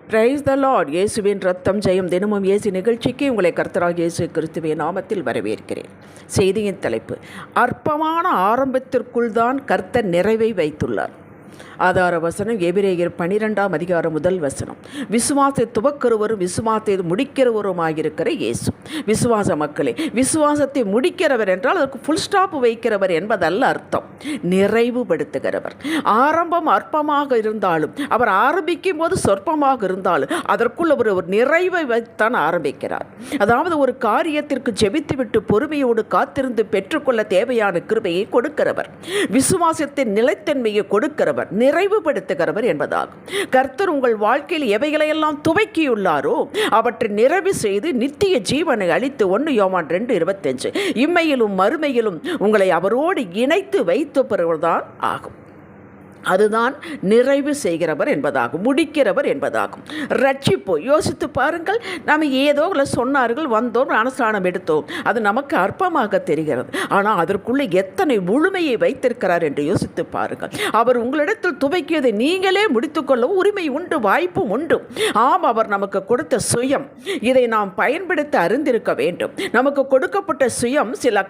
Praise the Lord. இயேசுவின் ரத்தம் ஜெயம். தினமும் இயேசு நிகழ்ச்சிக்கு உங்களை கர்த்தராகிய இயேசு கிறிஸ்துவின் நாமத்தில் வரவேற்கிறேன். செய்தியின் தலைப்பு: அற்பமான ஆரம்பத்திற்குள் தான் கர்த்தர் நிறைவை வைத்துள்ளார். ஆதார வசனம் எபிரேயர் 12ஆம் அதிகாரம் 1 வசனம். விசுவாசத்தை துவக்கிறவரும் விசுவாசத்தை முடிக்கிறவருமாயிருக்கிற இயேசு. விசுவாச மக்களே, விசுவாசத்தை முடிக்கிறவர் என்றால் அதற்கு ஃபுல் ஸ்டாப் வைக்கிறவர் என்பதல்ல அர்த்தம். நிறைவுபடுத்துகிறவர். ஆரம்பம் அற்பமாக இருந்தாலும், அவர் ஆரம்பிக்கும் போது சொற்பமாக இருந்தாலும் அதற்குள் அவர் ஒரு நிறைவை வைத்தான் ஆரம்பிக்கிறார். அதாவது ஒரு காரியத்திற்கு ஜெபித்துவிட்டு பொறுமையோடு காத்திருந்து பெற்றுக்கொள்ள தேவையான கிருபையை கொடுக்கிறவர். விசுவாசத்தின் நிலைத்தன்மையை கொடுக்கிறவர், நிறைவுபடுத்துகிறவர் என்பதாகும். கர்த்தர் உங்கள் வாழ்க்கையில் எவைகளையெல்லாம் துவக்கியுள்ளாரோ அவற்றை நிறைவு செய்து நித்திய ஜீவனை அளித்து 1 யோவான் 2:25 இம்மையிலும் மறுமையிலும் உங்களை அவரோடு இணைத்து வைத்துப்பவர்தான் ஆகும். அதுதான் நிறைவு செய்கிறவர் என்பதாகும், முடிக்கிறவர் என்பதாகும். ரட்சிப்பு யோசித்து பாருங்கள். நம்ம ஏதோ சொன்னார்கள், வந்தோம், அனுஷ்டானம் எடுத்தோம், அது நமக்கு அற்பமாக தெரிகிறது. ஆனால் அதற்குள்ளே எத்தனை முழுமையை வைத்திருக்கிறார் என்று யோசித்து பாருங்கள். அவர் உங்களிடத்தில் துவக்கியதை நீங்களே முடித்துக்கொள்ள உரிமை உண்டு, வாய்ப்பும் உண்டு. ஆம், அவர் நமக்கு கொடுத்த சுயம், இதை நாம் பயன்படுத்த அறிந்திருக்க வேண்டும். நமக்கு கொடுக்கப்பட்ட சுயம் சில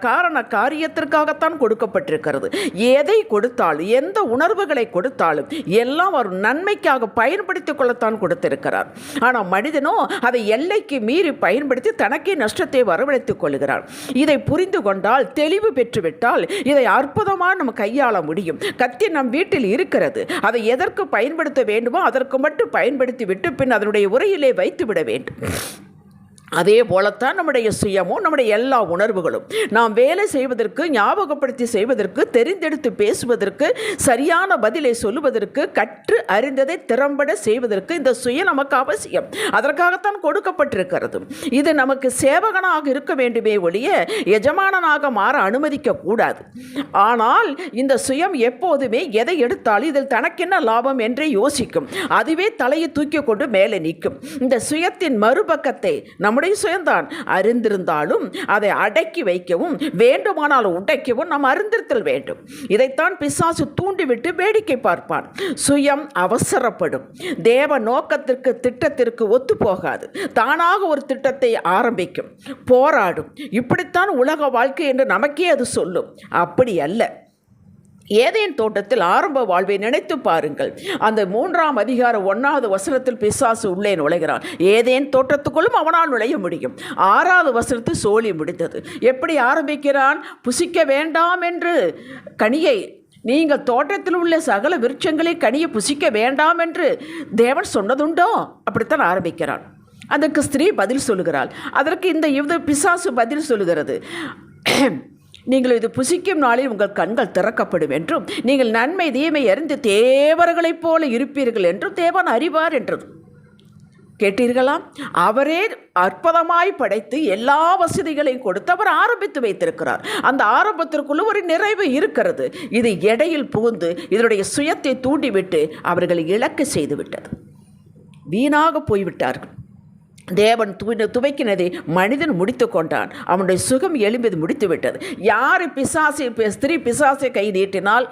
காரியத்திற்காகத்தான் கொடுக்கப்பட்டிருக்கிறது. எதை கொடுத்தாலும், எந்த உணர்வுகளை கொடுத்தாலும் எல்லாம் ஒரு நன்மைக்காக பயன்படுத்திக் கொள்ளத்தான் கொடுத்திருக்கிறார். ஆனால் மனிதனோ அதை எல்லைக்கு மீறி பயன்படுத்தி தனக்கே நஷ்டத்தை வரவழைத்துக் கொள்கிறார். இதை புரிந்து கொண்டால், தெளிவு பெற்றுவிட்டால் இதை அற்புதமாக நம்ம கையாள முடியும். கத்தி நம் வீட்டில் இருக்கிறது. அதை எதற்கு பயன்படுத்த வேண்டுமோ அதற்கு மட்டும் பயன்படுத்தி விட்டு பின் அதனுடைய உரையிலே வைத்துவிட வேண்டும். அதே போலத்தான் நம்முடைய சுயமும் நம்முடைய எல்லா உணர்வுகளும். நாம் வேலை செய்வதற்கு, ஞாபகப்படுத்தி செய்வதற்கு, தெரிந்தெடுத்து பேசுவதற்கு, சரியான பதிலை சொல்லுவதற்கு, கற்று அறிந்ததை திறம்பட செய்வதற்கு இந்த சுய நமக்கு அவசியம். அதற்காகத்தான் கொடுக்கப்பட்டிருக்கிறது. இது நமக்கு சேவகனாக இருக்க வேண்டுமே ஒழிய எஜமானனாக மாற அனுமதிக்க கூடாது. ஆனால் இந்த சுயம் எப்போதுமே எதை எடுத்தாலும் இதில் தனக்கென்ன லாபம் என்றே யோசிக்கும். அதுவே தலையை தூக்கி கொண்டு மேலே நிற்கும். இந்த சுயத்தின் மறுபக்கத்தை நம்முடைய சுயம்தான் அறிந்திருந்தாலும் அதை அடக்கி வைக்கவும் வேண்டுமானாலும் உடைக்கவும் நாம் அறிந்திருத்தல் வேண்டும். இதைத்தான் பிசாசு தூண்டிவிட்டு வேடிக்கை பார்ப்பான். சுயம் அவசரப்படும். தேவ நோக்கத்திற்கு, திட்டத்திற்கு ஒத்து போகாது. தானாக ஒரு திட்டத்தை ஆரம்பிக்கும், போராடும். இப்படித்தான் உலக வாழ்க்கை என்று நமக்கே அது சொல்லும். அப்படி அல்ல. ஏதேன் தோட்டத்தில் ஆரம்ப வாழ்வை நினைத்து பாருங்கள். அந்த 3ஆம் அதிகாரம் 1வது வசனத்தில் பிசாசு உள்ளே நுழைகிறான். ஏதேன் தோட்டத்துக்குள்ளும் அவனால் நுழைய முடியும். 6வது வசனத்தில் சோழி முடிந்தது. எப்படி ஆரம்பிக்கிறான்? புசிக்க வேண்டாம் என்று கனியை, நீங்கள் தோட்டத்தில் உள்ள சகல விருட்சங்களை கனியை புசிக்க வேண்டாம் என்று தேவன் சொன்னதுண்டோ? அப்படித்தான் ஆரம்பிக்கிறான். அதற்கு ஸ்திரீ பதில் சொல்லுகிறாள். அதற்கு இந்த பிசாசு பதில் சொல்லுகிறது. நீங்கள் இது புசிக்கும் நாளில் உங்கள் கண்கள் திறக்கப்படும் என்றும் நீங்கள் நன்மை தீமை அறிந்து தேவர்களைப் போல இருப்பீர்கள் என்றும் தேவன் அறிவார் என்றது. கேட்டீர்களா? அவரே அற்புதமாய் படைத்து எல்லா வசதிகளையும் கொடுத்து அவர் ஆரம்பித்து வைத்திருக்கிறார். அந்த ஆரம்பத்திற்குள்ள ஒரு நிறைவு இருக்கிறது. இது இடையில் புகுந்து இதனுடைய சுயத்தை தூண்டிவிட்டு அவர்களை இழக்க செய்துவிட்டது. வீணாக போய்விட்டார்கள். தேவன் துவைக்கினதை மனிதன் முடித்து கொண்டான். அவனுடைய சுகம் எழும்பது முடித்து விட்டது. யார் ஸ்திரீ பிசாசை கை நீட்டினால்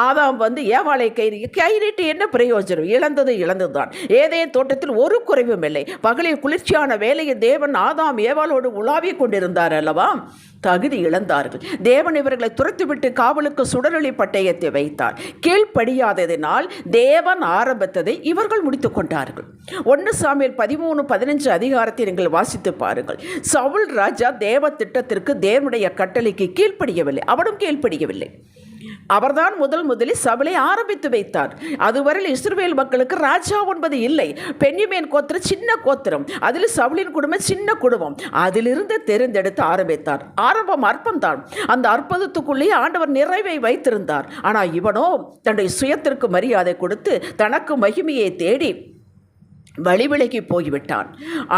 ஆதாம் ஏவாளை கை நீட்டி என்ன பிரயோஜனம்? இழந்ததுதான். ஏதேன் தோட்டத்தில் ஒரு குறைவும் இல்லை. பகலில் குளிர்ச்சியான வேலையை தேவன் ஆதாம் ஏவாளோடு உலாவிக் கொண்டிருந்தார் அல்லவா? தகுதி இழந்தார்கள். தேவன் இவர்களை துரத்துவிட்டு காவலுக்கு சுடரொளி பட்டயத்தை வைத்தார். கீழ்ப்படியாததினால் தேவன் ஆரம்பித்ததை இவர்கள் முடித்துக் கொண்டார்கள். 1 சாமுவேல் 13:15 அதிகாரத்தை நீங்கள் வாசித்து பாருங்கள். சவுல் ராஜா தேவ திட்டத்திற்கு, தேவனுடைய கட்டளைக்கு கீழ்ப்படியவில்லை. அவனும் கீழ்ப்படியவில்லை. அவர்தான் முதலில் சவுலை ஆரம்பித்து வைத்தார். அதுவரையில் இஸ்ரவேல் மக்களுக்கு ராஜா என்பது இல்லை. பென்யமீன் கோத்திரம் சின்ன கோத்திரம், அதில் சவுலின் குடும்பம் சின்ன குடும்பம். அதிலிருந்து தெரிந்தெடுத்து ஆரம்பித்தார். ஆரம்பம் அற்பம்தான். அந்த அற்புதத்துக்குள்ளேயே ஆண்டவர் நிறைவை வைத்திருந்தார். ஆனால் இவனோ தன்னுடைய சுயத்திற்கு மரியாதை கொடுத்து தனக்கு மகிமையை தேடி வழிவிலகி போய்விட்டான்.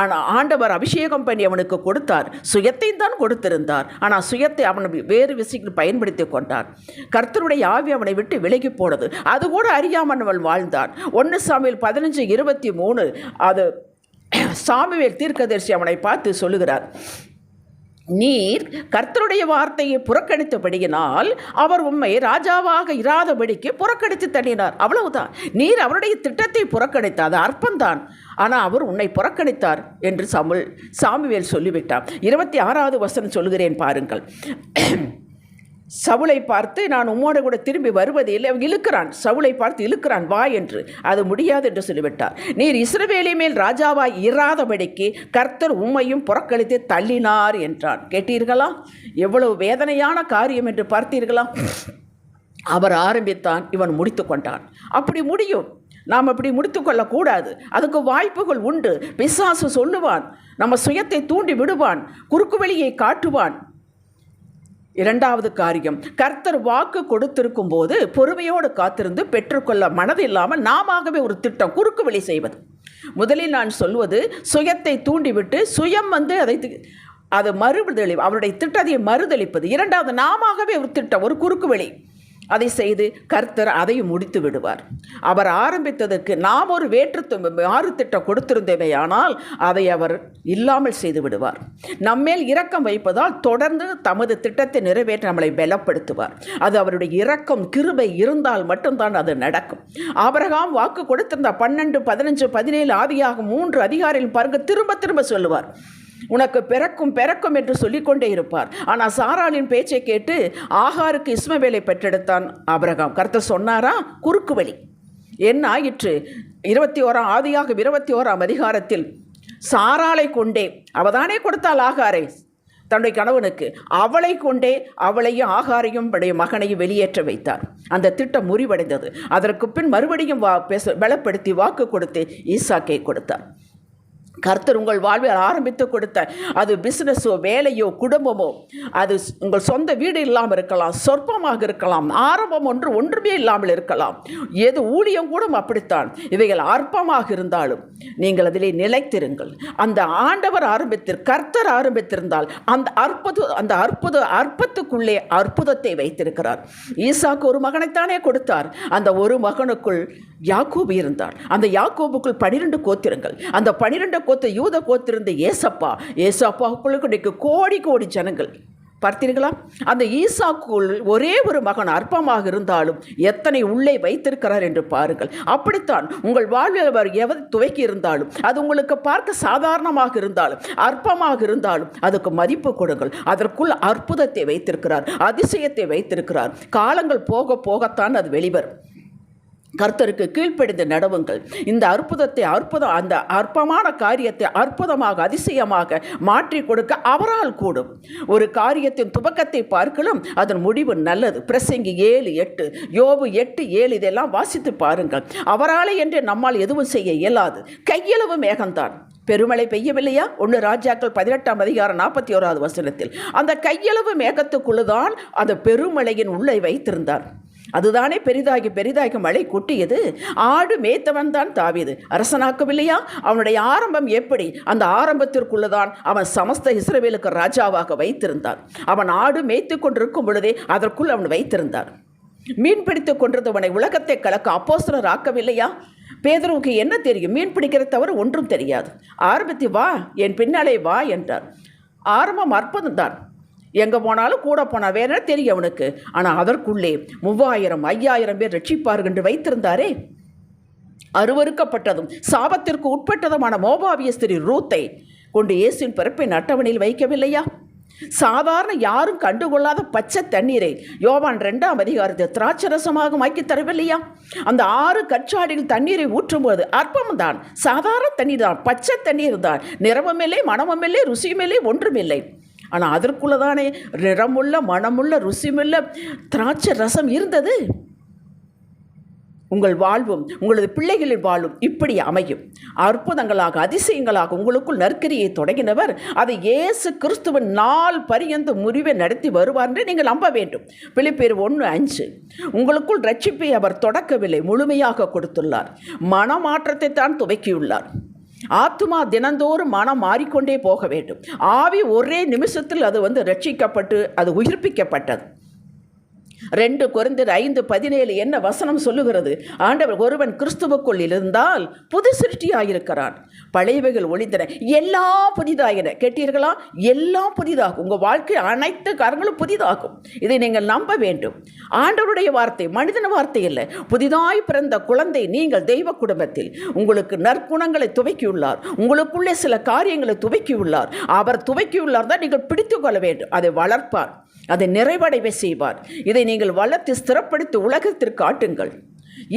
ஆனால் ஆண்டவர் அபிஷேகம் பண்ணி அவனுக்கு கொடுத்தார். சுயத்தை தான் கொடுத்திருந்தார். ஆனால் சுயத்தை அவன் வேறு விஷயங்கள் பயன்படுத்தி கொண்டான். கர்த்தருடைய ஆவி அவனை விட்டு விலகி போனது. அது கூட அறியாமல் அவன் வாழ்ந்தான். 1 சாமுவேல் 15:23 அது சாமுவேல் தீர்க்கதரிசி அவனை பார்த்து சொல்லுகிறார். நீர் கர்த்தருடைய வார்த்தையை புறக்கணித்தபடியினால் அவர் உம்மை ராஜாவாக இராதபடிக்கு புறக்கணித்து தள்ளினார். அவ்வளவுதான். நீர் அவருடைய திட்டத்தை புறக்கணித்த அது அற்பம்தான். ஆனால் அவர் உன்னை புறக்கணித்தார் என்று சாமுவேல் சொல்லிவிட்டார். 26வது வசனம் சொல்கிறேன் பாருங்கள். சவுலை பார்த்து நான் உம்மோட கூட திரும்பி வருவதில்லை. அவன் இழுக்கிறான், சவுலை பார்த்து இழுக்கிறான், வா என்று. அது முடியாது என்று சொல்லிவிட்டார். நீர் இஸ்ரவேலின் மேல் ராஜாவாய் இராதபடிக்கு கர்த்தர் உம்மையும் புறக்கணித்து தள்ளினார் என்றான். கேட்டீர்களா? எவ்வளவு வேதனையான காரியம் என்று பார்த்தீர்களா? அவர் ஆரம்பித்தான், இவன் முடித்து கொண்டான். அப்படி முடியும், நாம் அப்படி முடித்து கொள்ளக்கூடாது. அதுக்கு வாய்ப்புகள் உண்டு. பிசாசு சொல்லுவான், நம்ம சுயத்தை தூண்டி விடுவான், குறுக்கு வழியை காட்டுவான். 2வது காரியம், கர்த்தர் வாக்கு கொடுத்திருக்கும் போது பொறுமையோடு காத்திருந்து பெற்றுக்கொள்ள மனதில்லாமல் நாமவே ஒரு திட்டம் குறுக்கு வழி செய்வது. முதலில் நான் சொல்வது, சுயத்தை தூண்டிவிட்டு சுயம் அது அவருடைய திட்டத்தை மறுதளிப்பது. 2வது, நாமவே ஒரு திட்டம், ஒரு குறுக்கு வழி, அதை செய்து கர்த்தர் அதையும் முடித்து விடுவார். அவர் ஆரம்பித்ததற்கு நாம் ஒரு மாறு திட்டம் கொடுத்திருந்தோமே, ஆனால் அதை அவர் இல்லாமல் செய்து விடுவார். நம்மேல் இரக்கம் வைப்பதால் தொடர்ந்து தமது திட்டத்தை நிறைவேற்ற நம்மளை பலப்படுத்துவார். அது அவருடைய இரக்கம் கிருபை இருந்தால் மட்டும்தான் அது நடக்கும். ஆபிரகாம் வாக்கு கொடுத்திருந்த 12, 15, 17 ஆதியாகமம் 3 அதிகாரிகள் பாருங்க, திரும்ப திரும்ப சொல்லுவார், உனக்கு பிறக்கும் என்று சொல்லிக்கொண்டே இருப்பார். ஆனால் சாராளின் பேச்சை கேட்டு ஆகாருக்கு இஸ்மவேலை பெற்றெடுத்தான் ஆபிரகாம். கர்த்தர் சொன்னாரா? குறுக்கு வழி. என்ன ஆயிற்று? 21ஆம் அதிகாரத்தில் சாராளை கொண்டே, அவதானே கொடுத்தாள் ஆகாரை தன்னுடைய கணவனுக்கு, அவளை கொண்டே அவளையும் ஆகாரையும் மகனையும் வெளியேற்ற வைத்தார். அந்த திட்டம் முறிவடைந்தது. அதற்கு பின் மறுபடியும் பலப்படுத்தி வாக்கு கொடுத்து ஈசாக்கை கொடுத்தார். கர்த்தர் உங்கள் வாழ்வில் ஆரம்பித்து கொடுத்த அது பிஸ்னஸோ வேலையோ குடும்பமோ, அது உங்கள் சொந்த வீடு இல்லாமல் இருக்கலாம், சொற்பமாக இருக்கலாம், ஆரம்பம் ஒன்றுமே இல்லாமல் இருக்கலாம், எது ஊழியம் கூட அப்படித்தான். இவைகள் அற்பமாக இருந்தாலும் நீங்கள் அதிலே நிலைத்திருங்கள். அந்த ஆண்டவர் கர்த்தர் ஆரம்பித்திருந்தால் அந்த அற்பத்துக்குள்ளே அற்புதத்தை வைத்திருக்கிறார். ஈசாக்கு ஒரு மகனைத்தானே கொடுத்தார். அந்த ஒரு மகனுக்குள் யாக்கோபு இருந்தார். அந்த யாக்கோபுக்குள் 12 கோத்திரங்கள். அந்த 12 யூத கோத்திருந்த ஏசாப்பாவுக்குள்ளுக்கு இன்றைக்கு கோடி ஜனங்கள். பார்த்தீர்களா? அந்த ஈசாக்குள் ஒரே ஒரு மகன் அற்பமாக இருந்தாலும் எத்தனை உள்ளே வைத்திருக்கிறார் என்று பாருங்கள். அப்படித்தான் உங்கள் வாழ்வில் அவர் எதை துவக்கி இருந்தாலும், அது உங்களுக்கு பார்க்க சாதாரணமாக இருந்தாலும் அற்பமாக இருந்தாலும் அதுக்கு மதிப்பு கொடுங்கள். அதற்குள் அற்புதத்தை வைத்திருக்கிறார், அதிசயத்தை வைத்திருக்கிறார். காலங்கள் போக போகத்தான் அது வெளிவரும். கர்த்தருக்கு கீழ்ப்படிந்து நடவுங்கள். இந்த அந்த அற்பமான காரியத்தை அற்புதமாக அதிசயமாக மாற்றி கொடுக்க அவரால் கூடும். ஒரு காரியத்தின் துவக்கத்தை பார்க்கலாம், அதன் முடிவு நல்லது. பிரசங்கி 7:8, யோபு 8:7 இதெல்லாம் வாசித்து பாருங்கள். அவராலே என்று நம்மால் எதுவும் செய்ய இயலாது. கையளவு மேகம்தான். பெருமழை பெய்யவில்லையா? 1 ராஜாக்கள் 18ஆம் அதிகாரம் 41வது வசனத்தில் அந்த கையளவு மேகத்துக்குள்ளுதான் அந்த பெருமழையின் உள்ளே வைத்திருந்தார். அதுதானே பெரிதாகி மழை கொட்டியது. ஆடு மேய்த்தவன் தான் தாவீது, அரசனாக்கவில்லையா? அவனுடைய ஆரம்பம் எப்படி? அந்த ஆரம்பத்திற்குள்ளதான் அவன் சமஸ்த இஸ்ரவேலுக்கு ராஜாவாக வைத்திருந்தான். அவன் ஆடு மேய்த்து கொண்டிருக்கும் பொழுதே அதற்குள் அவன் வைத்திருந்தார். மீன் பிடித்து கொண்டிருந்தவனை உலகத்தை கலக்க அப்போஸ்தலர் ஆக்கவில்லையா? பேதுருவுக்கு என்ன தெரியும்? மீன் பிடிக்கிற தவிர ஒன்றும் தெரியாது. ஆரம்பித்து வா, என் பின்னாலே வா என்றார். ஆரம்பம் அற்புதம் தான். எங்கே போனாலும் கூட போனால் வேற தெரியும் அவனுக்கு. ஆனால் அதற்குள்ளே 3000 5000 பேர் ரட்சிப்பார்கள் என்று வைத்திருந்தாரே. அருவருக்கப்பட்டதும் சாபத்திற்கு உட்பட்டதுமான மோபாபிய ஸ்திரீ ரூத்தை கொண்டு இயேசுவின் பிறப்பின் அட்டவணையில் வைக்கவில்லையா? சாதாரண யாரும் கண்டுகொள்ளாத பச்சை தண்ணீரை யோவான் 2ஆம் அதிகாரத்தை திராட்சரசமாக மாக்கி தரவில்லையா? அந்த 6 கற்சாடிகள் தண்ணீரை ஊற்றும்போது அற்பம்தான், சாதாரண தண்ணீர் தான், பச்சை தண்ணீர் தான், நிறமுமில்லை, மனமுமில்லை, ருசியுமில்லை, ஒன்றுமில்லை. ஆனால் அதற்குள்ளதானே நிறமுள்ள, மனமுள்ள, ருசியுள்ள திராட்சை ரசம் இருந்தது. உங்கள் வாழ்வும் உங்களது பிள்ளைகளின் வாழ்வும் இப்படி அமையும். அற்புதங்களாக அதிசயங்களாக உங்களுக்குள் நற்கரியை தொடங்கினவர் அதை இயேசு கிறிஸ்துவின் நாள் பரியந்த முறிவை நடத்தி வருவார் என்று நீங்கள் நம்ப வேண்டும். பிலிப்பியர் 1:5 உங்களுக்குள் ரட்சிப்பை அவர் தொடக்கவில்லை, முழுமையாக கொடுத்துள்ளார். மனமாற்றத்தை தான் துவக்கியுள்ளார். ஆத்துமா தினந்தோறும் மனம் மாறிக்கொண்டே போக வேண்டும். ஆவி ஒரே நிமிஷத்தில் அது ரட்சிக்கப்பட்டு அது உயிர்ப்பிக்கப்பட்டது. 2 கொரிந்தியர் 5:17 என்ன வசனம் சொல்லுகிறது? ஆண்டவர் ஒருவன் கிறிஸ்துவுக்குள் இருந்தால் புது சிருஷ்டியாயிருக்கிறான். பழையவைகள் ஒளிந்தன, எல்லாம் புதிதாயின. கேட்டீர்களா? எல்லாம் புதிதாகும். உங்கள் வாழ்க்கை அனைத்து காரியங்களும் புதிதாகும். இதை நீங்கள் நம்ப வேண்டும். ஆண்டவருடைய வார்த்தை, மனிதன வார்த்தை இல்லை. புதிதாய் பிறந்த குழந்தை நீங்கள் தெய்வ குடும்பத்தில் உங்களுக்கு நற்குணங்களை துவக்கியுள்ளார். உங்களுக்குள்ளே சில காரியங்களை துவக்கியுள்ளார். அவர் துவக்கியுள்ளார் தான் நீங்கள் பிடித்து கொள்ள வேண்டும். அதை வளர்ப்பார், அதை நிறைவடைவை செய்வார். இதை நீங்கள் வளர்த்து ஸ்திரப்படுத்தி உலகத்திற்கு காட்டுங்கள்.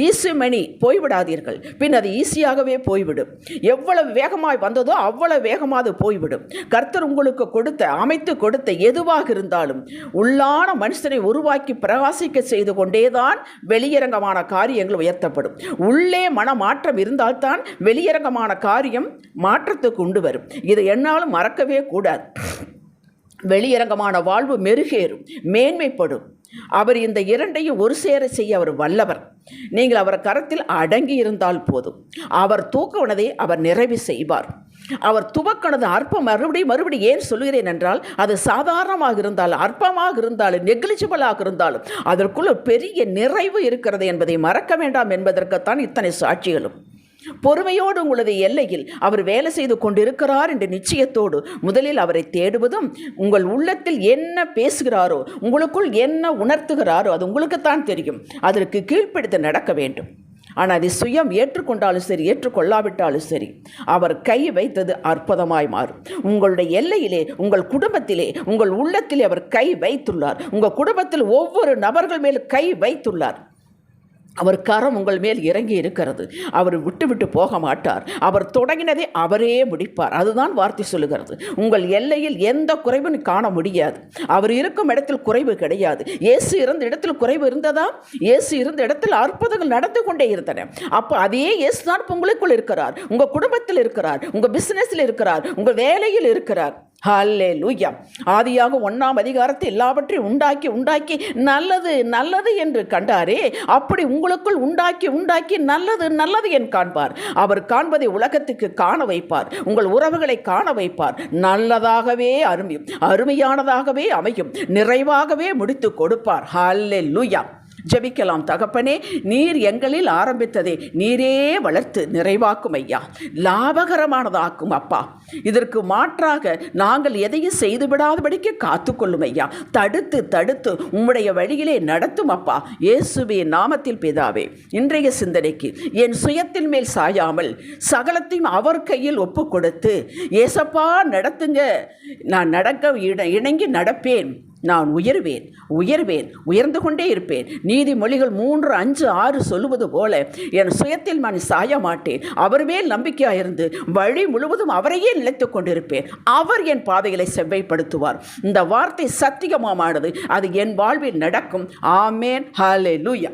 ஈசுமணி போய்விடாதீர்கள், பின் அது ஈஸியாகவே போய்விடும். எவ்வளவு வேகமாய் வந்ததோ அவ்வளவு வேகமாக அது போய்விடும். கர்த்தர் உங்களுக்கு கொடுத்த, அமைத்து கொடுத்த எதுவாக இருந்தாலும் உள்ளான மனுஷனை உருவாக்கி பிரகாசிக்க செய்து கொண்டேதான் வெளியரங்கமான காரியங்கள் உயர்த்தப்படும். உள்ளே மனமாற்றம் இருந்தால்தான் வெளியரங்கமான காரியம் மாற்றத்துக்கு கொண்டு வரும். இதை என்னாலும் மறக்கவே கூடாது. வெளியரங்கமான வாழ்வு மெருகேறும், மேன்மைப்படும். அவர் இந்த இரண்டையும் ஒரு சேர செய்ய அவர் வல்லவர். நீங்கள் அவர் கரத்தில் அடங்கி இருந்தால் போதும். அவர் தூக்குவனதை அவர் நிறைவு செய்வார். அவர் துவக்கணது அற்பம் மறுபடியும் ஏன் சொல்கிறேன் என்றால், அது சாதாரணமாக இருந்தாலும், அற்பமாக இருந்தாலும், நெக்லிஜிபிளாக இருந்தாலும் அதற்குள்ள பெரிய நிறைவு இருக்கிறது என்பதை மறக்க வேண்டாம் என்பதற்குத்தான் இத்தனை சாட்சிகளும். பொறுமையோடு உங்களது எல்லையில் அவர் வேலை செய்து கொண்டிருக்கிறார் என்ற நிச்சயத்தோடு முதலில் அவரை தேடுவதும், உங்கள் உள்ளத்தில் என்ன பேசுகிறாரோ, உங்களுக்குள் என்ன உணர்த்துகிறாரோ அது உங்களுக்குத்தான் தெரியும். அதற்கு கீழ்ப்படுத்த நடக்க வேண்டும். ஆனால் அதை சுயம் ஏற்றுக்கொண்டாலும் சரி, ஏற்றுக்கொள்ளாவிட்டாலும் சரி, அவர் கை வைத்தது அற்புதமாய் மாறும். உங்களுடைய எல்லையிலே, உங்கள் குடும்பத்திலே, உங்கள் உள்ளத்திலே அவர் கை வைத்துள்ளார். உங்கள் குடும்பத்தில் ஒவ்வொரு நபர்கள் மேல் கை வைத்துள்ளார். அவர் கரம் உங்கள் மேல் இறங்கி இருக்கிறது. அவர் விட்டு போக மாட்டார். அவர் தொடங்கினதை அவரே முடிப்பார். அதுதான் வார்த்தை சொல்லுகிறது. உங்கள் எல்லையில் எந்த குறைவும் காண முடியாது. அவர் இருக்கும் இடத்தில் குறைவு கிடையாது. இயேசு இருந்த இடத்தில் குறைவு இருந்ததா? இயேசு இருந்த இடத்தில் அற்புதங்கள் நடந்து கொண்டே இருந்தன. அப்போ அதே இயேசு தான் உங்களுக்குள் இருக்கிறார், உங்கள் குடும்பத்தில் இருக்கிறார், உங்கள் பிசினஸில் இருக்கிறார், உங்கள் வேலையில் இருக்கிறார். ஹல்லேலூயா. ஆதியாக 1ஆம் அதிகாரத்தை எல்லாவற்றையும் உண்டாக்கி நல்லது நல்லது என்று கண்டாரே, அப்படி உங்களுக்குள் உண்டாக்கி நல்லது என்று காண்பார். அவர் காண்பதை உலகத்துக்கு காண வைப்பார். உங்கள் உறவுகளை காண வைப்பார். நல்லதாகவே அருமையானதாகவே அமையும், நிறைவாகவே முடித்து கொடுப்பார். ஹல்லேலூயா. ஜெபிக்கலாம். தகப்பனே, நீர் எங்களில் ஆரம்பித்ததை நீரே வளர்த்து நிறைவாக்கும் ஐயா, லாபகரமானதாக்கும் அப்பா. இதற்கு மாற்றாக நாங்கள் எதையும் செய்துவிடாதபடிக்கு காத்துக்கொள்ளும் ஐயா. தடுத்து உம்முடைய வழியிலே நடத்தும் அப்பா. இயேசுவின் நாமத்தில் பிதாவே. இன்றைய சிந்தனைக்கு என் சுயத்தின் மேல் சாயாமல் சகலத்தையும் அவர் கையில் ஒப்பு கொடுத்து, ஏசப்பா நடத்துங்க, நான் இணங்கி நடப்பேன், நான் உயர்வேன், உயர்ந்து கொண்டே இருப்பேன். நீதிமொழிகள் 3:5-6 சொல்லுவது போல என் சுயத்தில் நான் சாய மாட்டேன். அவர் மேல் நம்பிக்கையாயிருந்து வழி முழுவதும் அவரையே நிலைத்து கொண்டிருப்பேன். அவர் என் பாதைகளை செவ்வைப்படுத்துவார். இந்த வார்த்தை சத்தியமானது. அது என் வாழ்வில் நடக்கும். ஆமேன். ஹல்லேலூயா.